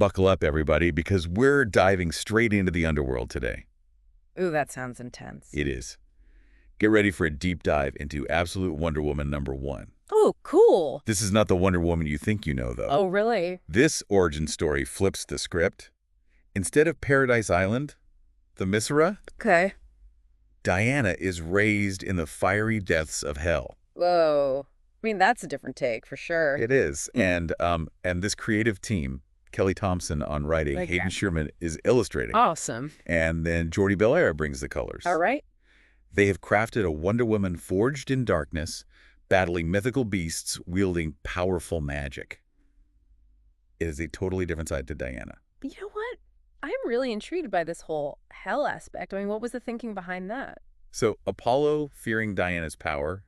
Buckle up, everybody, because we're diving straight into the underworld today. Ooh, that sounds intense. It is. Get ready for a deep dive into Absolute Wonder Woman #1. Oh, cool. This is not the Wonder Woman you think you know, though. Oh, really? This origin story flips the script. Instead of Paradise Island, Themyscira, Okay. Diana is raised in the fiery depths of hell. Whoa. I mean, that's a different take, for sure. It is. And this creative team, Kelly Thompson on writing, Like, Hayden Sherman is illustrating. awesome. And then Jordi Belair brings the colors. All right. They have crafted a Wonder Woman forged in darkness, battling mythical beasts, wielding powerful magic. It is a totally different side to Diana. But you know what? I'm really intrigued by this whole hell aspect. I mean, what was the thinking behind that? So Apollo, fearing Diana's power,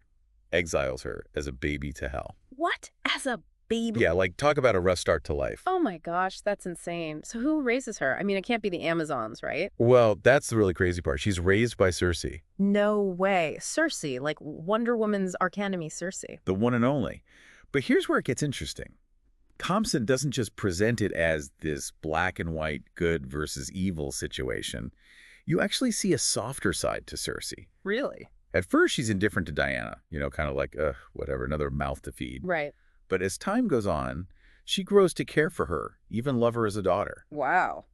exiles her as a baby to hell. What? As a baby? Yeah, like talk about a rough start to life. Oh my gosh, that's insane. So who raises her? I mean, it can't be the Amazons, right? Well, that's the really crazy part. She's raised by Circe, No way. Circe, like Wonder Woman's archenemy Circe. the one and only. But here's where it gets interesting. Thompson doesn't just present it as this black and white good versus evil situation. You actually see a softer side to Circe. Really? At first, she's indifferent to Diana, kind of like, whatever, another mouth to feed. Right. But as time goes on, she grows to care for her, even love her as a daughter. Wow.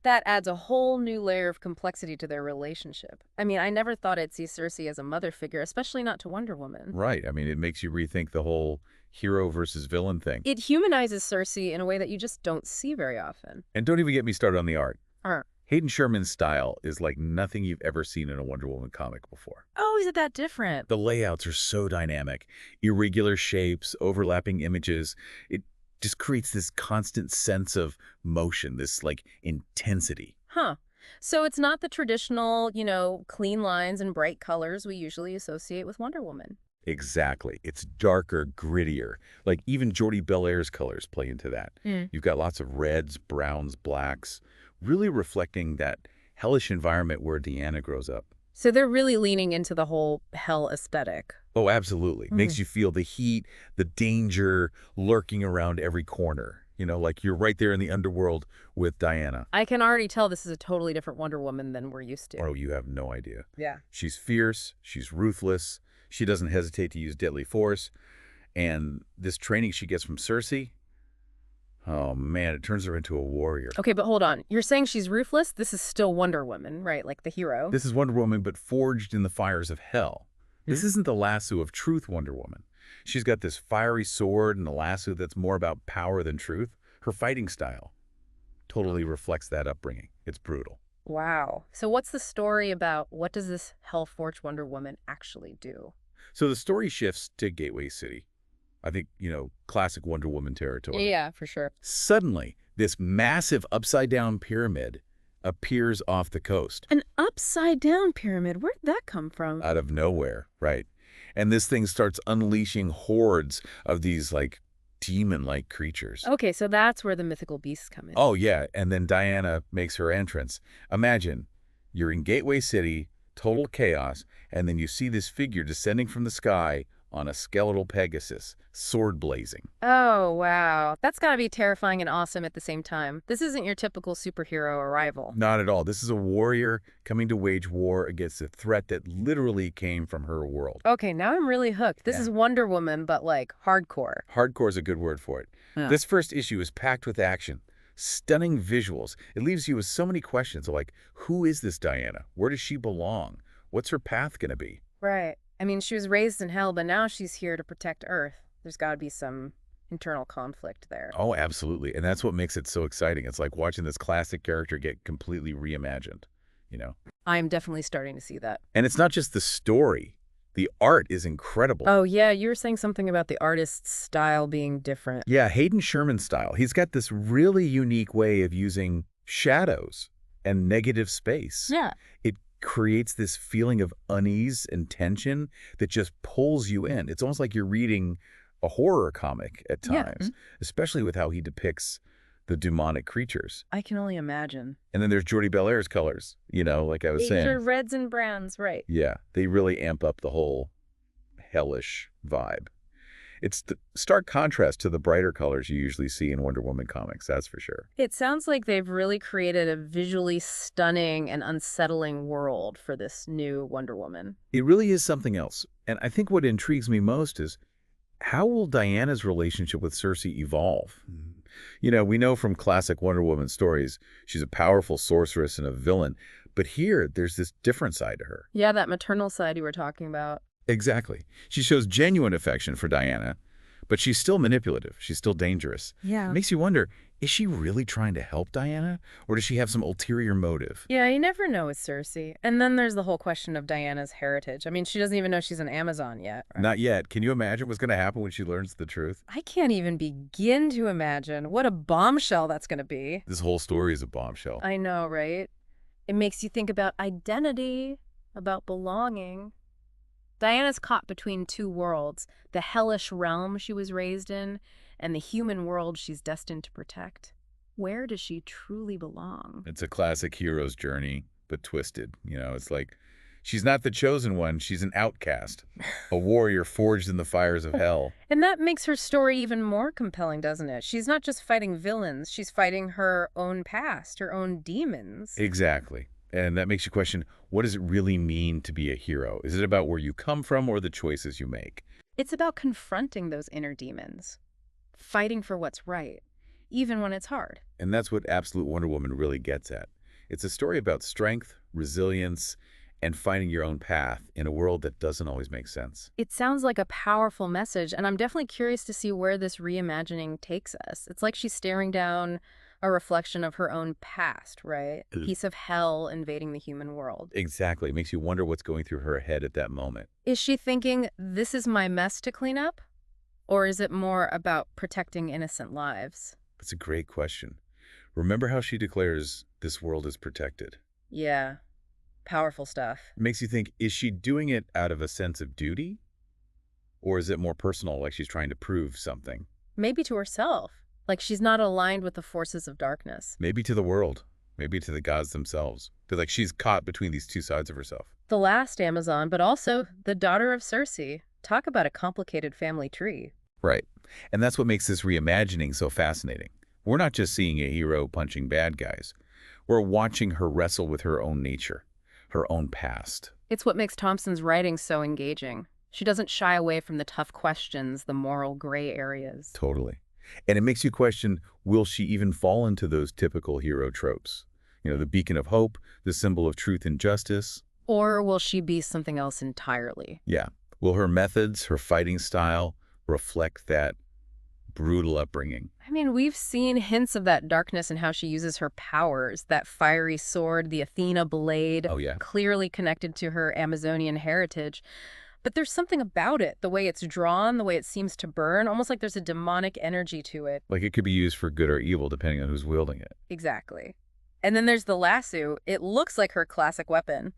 That adds a whole new layer of complexity to their relationship. I mean, I never thought I'd see Circe as a mother figure, especially not to Wonder Woman. Right. I mean, it makes you rethink the whole hero versus villain thing. It humanizes Circe in a way that you just don't see very often. And don't even get me started on the art. Uh, Hayden Sherman's style is like nothing you've ever seen in a Wonder Woman comic before. Oh, is it that different? The layouts are so dynamic. Irregular shapes, overlapping images. It just creates this constant sense of motion, this like intensity. Huh. So it's not the traditional, clean lines and bright colors we usually associate with Wonder Woman. Exactly. It's darker, grittier. Like even Jordi Belair's colors play into that. You've got lots of reds, browns, blacks, really reflecting that hellish environment where Diana grows up. So they're really leaning into the whole hell aesthetic. Oh, absolutely. Makes you feel the heat, the danger lurking around every corner. Like you're right there in the underworld with Diana. I can already tell this is a totally different Wonder Woman than we're used to. Oh, you have no idea. Yeah. She's fierce. She's ruthless. She doesn't hesitate to use deadly force. And this training she gets from Circe, oh man, it turns her into a warrior. Okay, but hold on. You're saying she's ruthless? This is still Wonder Woman, right? Like the hero. This is Wonder Woman, but forged in the fires of hell. This isn't the lasso of truth Wonder Woman. She's got this fiery sword and a lasso that's more about power than truth. Her fighting style totally reflects that upbringing. It's brutal. Wow. So what's the story about? What does this hell-forged Wonder Woman actually do? So the story shifts to Gateway City. I think, classic Wonder Woman territory. Yeah, for sure. Suddenly, this massive upside-down pyramid appears off the coast. An upside-down pyramid? Where'd that come from? Out of nowhere, right? And this thing starts unleashing hordes of these, demon-like creatures. Okay, so that's where the mythical beasts come in. Oh, yeah, and then Diana makes her entrance. Imagine, you're in Gateway City, total chaos, and then you see this figure descending from the sky on a skeletal Pegasus, sword blazing. Oh, wow. That's gotta be terrifying and awesome at the same time. This isn't your typical superhero arrival. Not at all. This is a warrior coming to wage war against a threat that literally came from her world. Okay, now I'm really hooked. This is Wonder Woman, but hardcore. Hardcore is a good word for it. Yeah. This first issue is packed with action, stunning visuals. It leaves you with so many questions like, who is this Diana? Where does she belong? What's her path going to be? Right. I mean, she was raised in hell, but now she's here to protect Earth. There's got to be some internal conflict there. Oh, absolutely. And that's what makes it so exciting. It's like watching this classic character get completely reimagined, I'm definitely starting to see that. And it's not just the story. The art is incredible. Oh, yeah, you were saying something about the artist's style being different. Yeah, Hayden Sherman style. He's got this really unique way of using shadows and negative space. Yeah. It creates this feeling of unease and tension that just pulls you in. It's almost like you're reading a horror comic at times, especially with how he depicts the demonic creatures. I can only imagine. And then there's Jordi Belair's colors, like I was saying. These are reds and browns, right. Yeah, they really amp up the whole hellish vibe. It's the stark contrast to the brighter colors you usually see in Wonder Woman comics, that's for sure. It sounds like they've really created a visually stunning and unsettling world for this new Wonder Woman. It really is something else. And I think what intrigues me most is how will Diana's relationship with Circe evolve? You know, we know from classic Wonder Woman stories, she's a powerful sorceress and a villain. But here, there's this different side to her. Yeah, that maternal side you were talking about. Exactly. She shows genuine affection for Diana, but she's still manipulative. She's still dangerous. Yeah. It makes you wonder, is she really trying to help Diana? Or does she have some ulterior motive? Yeah, you never know with Circe. And then there's the whole question of Diana's heritage. I mean, she doesn't even know she's an Amazon yet. Right? Not yet. Can you imagine what's going to happen when she learns the truth? I can't even begin to imagine what a bombshell that's going to be. This whole story is a bombshell. I know, right? It makes you think about identity, about belonging. Diana's caught between two worlds, the hellish realm she was raised in and the human world she's destined to protect. Where does she truly belong? It's a classic hero's journey, but twisted. You know, it's like she's not the chosen one. She's an outcast, a warrior forged in the fires of hell. And that makes her story even more compelling, doesn't it? She's not just fighting villains. She's fighting her own past, her own demons. Exactly. And that makes you question, what does it really mean to be a hero? Is it about where you come from or the choices you make? It's about confronting those inner demons, fighting for what's right, even when it's hard. And that's what Absolute Wonder Woman really gets at. It's a story about strength, resilience, and finding your own path in a world that doesn't always make sense. It sounds like a powerful message, and I'm definitely curious to see where this reimagining takes us. It's like she's staring down a reflection of her own past, right? A piece of hell invading the human world. Exactly. It makes you wonder what's going through her head at that moment. Is she thinking, this is my mess to clean up? Or is it more about protecting innocent lives? That's a great question. Remember how she declares this world is protected? Yeah, powerful stuff. It makes you think, is she doing it out of a sense of duty? Or is it more personal, like she's trying to prove something? Maybe to herself. Like she's not aligned with the forces of darkness. Maybe to the world. Maybe to the gods themselves. But like she's caught between these two sides of herself. The last Amazon, but also the daughter of Circe. Talk about a complicated family tree. Right. And that's what makes this reimagining so fascinating. We're not just seeing a hero punching bad guys. We're watching her wrestle with her own nature, her own past. It's what makes Thompson's writing so engaging. She doesn't shy away from the tough questions, the moral gray areas. Totally. And it makes you question, will she even fall into those typical hero tropes? You know, the beacon of hope, the symbol of truth and justice. Or will she be something else entirely? Yeah. Will her methods, her fighting style, reflect that brutal upbringing? I mean, we've seen hints of that darkness in how she uses her powers, that fiery sword, the Athena blade, Oh, yeah. clearly connected to her Amazonian heritage. But there's something about it, the way it's drawn, the way it seems to burn, almost like there's a demonic energy to it. Like it could be used for good or evil, depending on who's wielding it. Exactly. And then there's the lasso. It looks like her classic weapon,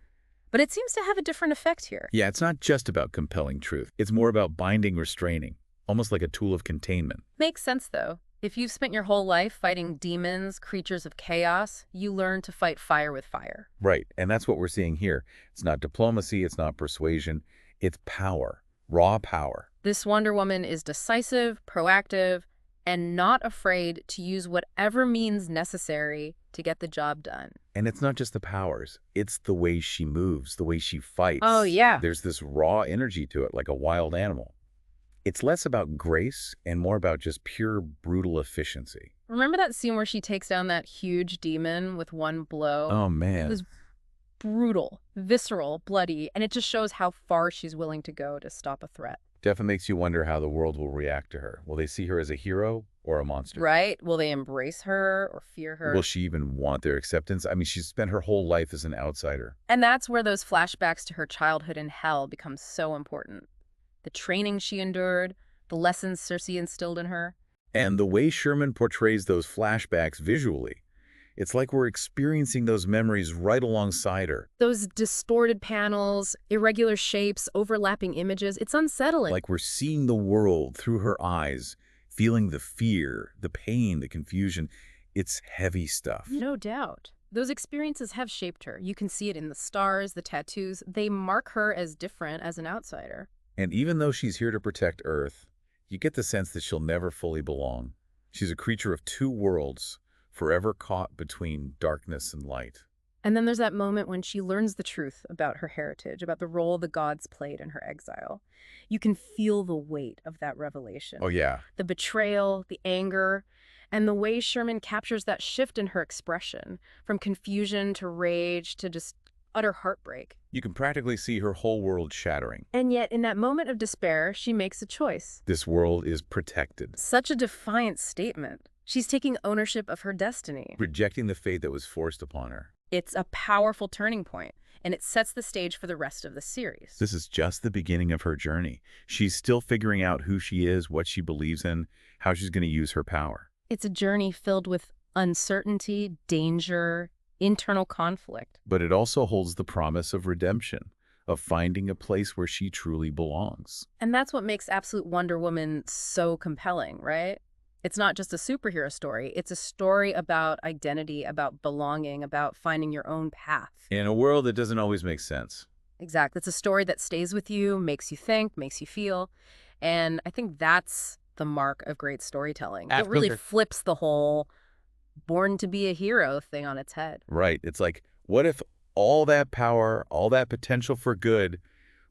but it seems to have a different effect here. Yeah, it's not just about compelling truth. It's more about binding, restraining, almost like a tool of containment. Makes sense, though. If you've spent your whole life fighting demons, creatures of chaos, you learn to fight fire with fire. Right, and that's what we're seeing here. It's not diplomacy, it's not persuasion, it's power, raw power. This Wonder Woman is decisive, proactive, and not afraid to use whatever means necessary to get the job done. And it's not just the powers, it's the way she moves, the way she fights. Oh, yeah. There's this raw energy to it, like a wild animal. It's less about grace and more about just pure brutal efficiency. Remember that scene where she takes down that huge demon with one blow? Oh, man. It was brutal, visceral, bloody, and it just shows how far she's willing to go to stop a threat. Definitely makes you wonder how the world will react to her. Will they see her as a hero or a monster? Right? Will they embrace her or fear her? Will she even want their acceptance? I mean, she's spent her whole life as an outsider. And that's where those flashbacks to her childhood in hell become so important. The training she endured, the lessons Circe instilled in her. And the way Sherman portrays those flashbacks visually, it's like we're experiencing those memories right alongside her. Those distorted panels, irregular shapes, overlapping images, it's unsettling. Like we're seeing the world through her eyes, feeling the fear, the pain, the confusion. It's heavy stuff. No doubt. Those experiences have shaped her. You can see it in the stars, the tattoos. They mark her as different as an outsider. And even though she's here to protect Earth, You get the sense that she'll never fully belong. She's a creature of two worlds, forever caught between darkness and light. And then there's that moment when she learns the truth about her heritage, about the role the gods played in her exile. You can feel the weight of that revelation. Oh, yeah. The betrayal, the anger, and the way Sherman captures that shift in her expression, from confusion to rage to just utter heartbreak. You can practically see her whole world shattering. And yet, in that moment of despair, she makes a choice. This world is protected. Such a defiant statement. She's taking ownership of her destiny. Rejecting the fate that was forced upon her. It's a powerful turning point, and it sets the stage for the rest of the series. This is just the beginning of her journey. She's still figuring out who she is, what she believes in, how she's going to use her power. It's a journey filled with uncertainty, danger, internal conflict. But it also holds the promise of redemption, of finding a place where she truly belongs. And that's what makes Absolute Wonder Woman so compelling, right? It's not just a superhero story. It's a story about identity, about belonging, about finding your own path. In a world that doesn't always make sense. Exactly. It's a story that stays with you, makes you think, makes you feel. And I think that's the mark of great storytelling. It really flips the whole born to be a hero thing on its head. Right. It's like, what if all that power, all that potential for good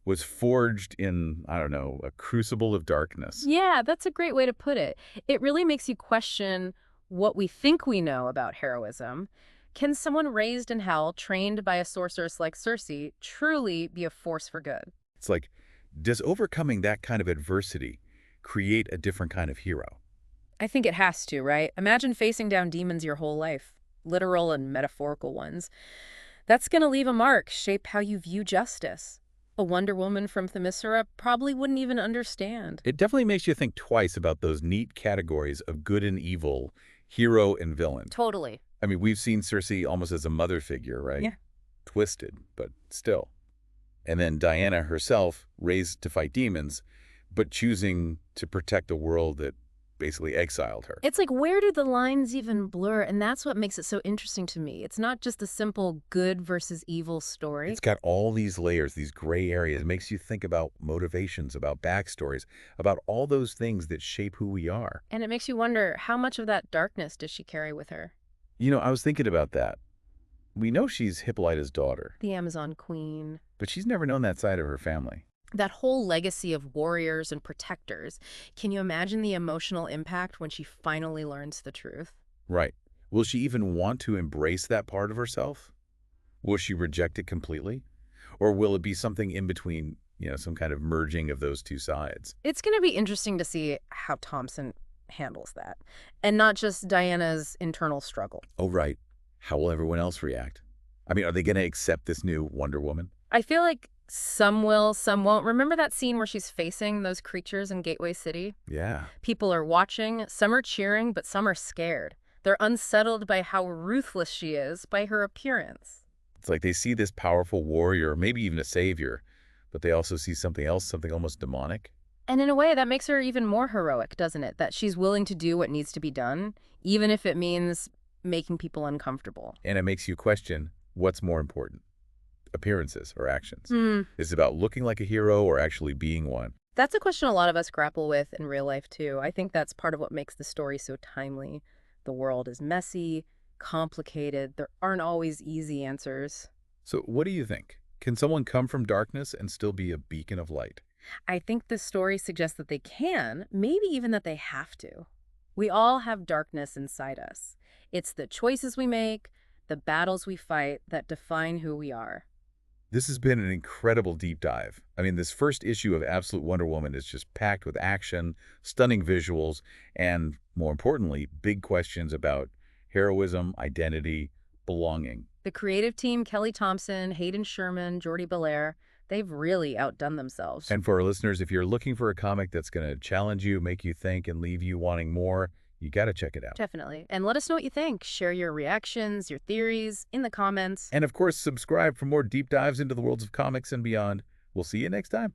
was forged in, I don't know, a crucible of darkness? Yeah, that's a great way to put it. It really makes you question what we think we know about heroism. Can someone raised in hell, trained by a sorceress like Circe, truly be a force for good? It's like, does overcoming that kind of adversity create a different kind of hero? I think it has to, right? Imagine facing down demons your whole life, literal and metaphorical ones. That's going to leave a mark, shape how you view justice. A Wonder Woman from Themyscira probably wouldn't even understand. It definitely makes you think twice about those neat categories of good and evil, hero and villain. Totally. I mean, we've seen Circe almost as a mother figure, right? Yeah. Twisted, but still. And then Diana herself, raised to fight demons, but choosing to protect a world that basically exiled her. It's like, where do the lines even blur? And that's what makes it so interesting to me. It's not just a simple good versus evil story. It's got all these layers, these gray areas. It makes you think about motivations, about backstories, about all those things that shape who we are. And it makes you wonder, how much of that darkness does she carry with her? You know, I was thinking about that. We know she's Hippolyta's daughter, The Amazon Queen. but she's never known that side of her family. That whole legacy of warriors and protectors. Can you imagine the emotional impact when she finally learns the truth? Right. Will she even want to embrace that part of herself? Will she reject it completely? Or will it be something in between, some kind of merging of those two sides? It's going to be interesting to see how Thompson handles that, and not just Diana's internal struggle. Oh, right. How will everyone else react? I mean, are they going to accept this new Wonder Woman? I feel like some will, some won't. Remember that scene where she's facing those creatures in Gateway City? Yeah. People are watching, some are cheering, but some are scared. They're unsettled by how ruthless she is, by her appearance. It's like they see this powerful warrior, maybe even a savior, but they also see something else, something almost demonic. And in a way, that makes her even more heroic, doesn't it? That she's willing to do what needs to be done, even if it means making people uncomfortable. And it makes you question, what's more important? Appearances or actions? Is it about looking like a hero or actually being one? That's a question a lot of us grapple with in real life, too. I think that's part of what makes the story so timely. The world is messy, complicated. There aren't always easy answers. So what do you think? Can someone come from darkness and still be a beacon of light? I think this story suggests that they can, maybe even that they have to. We all have darkness inside us. It's the choices we make, the battles we fight that define who we are. This has been an incredible deep dive. I mean, this first issue of Absolute Wonder Woman is just packed with action, stunning visuals, and, more importantly, big questions about heroism, identity, belonging. The creative team, Kelly Thompson, Hayden Sherman, Jordi Belair, they've really outdone themselves. And for our listeners, if you're looking for a comic that's going to challenge you, make you think, and leave you wanting more, you got to check it out. Definitely. And let us know what you think. Share your reactions, your theories in the comments. And of course, subscribe for more deep dives into the worlds of comics and beyond. We'll see you next time.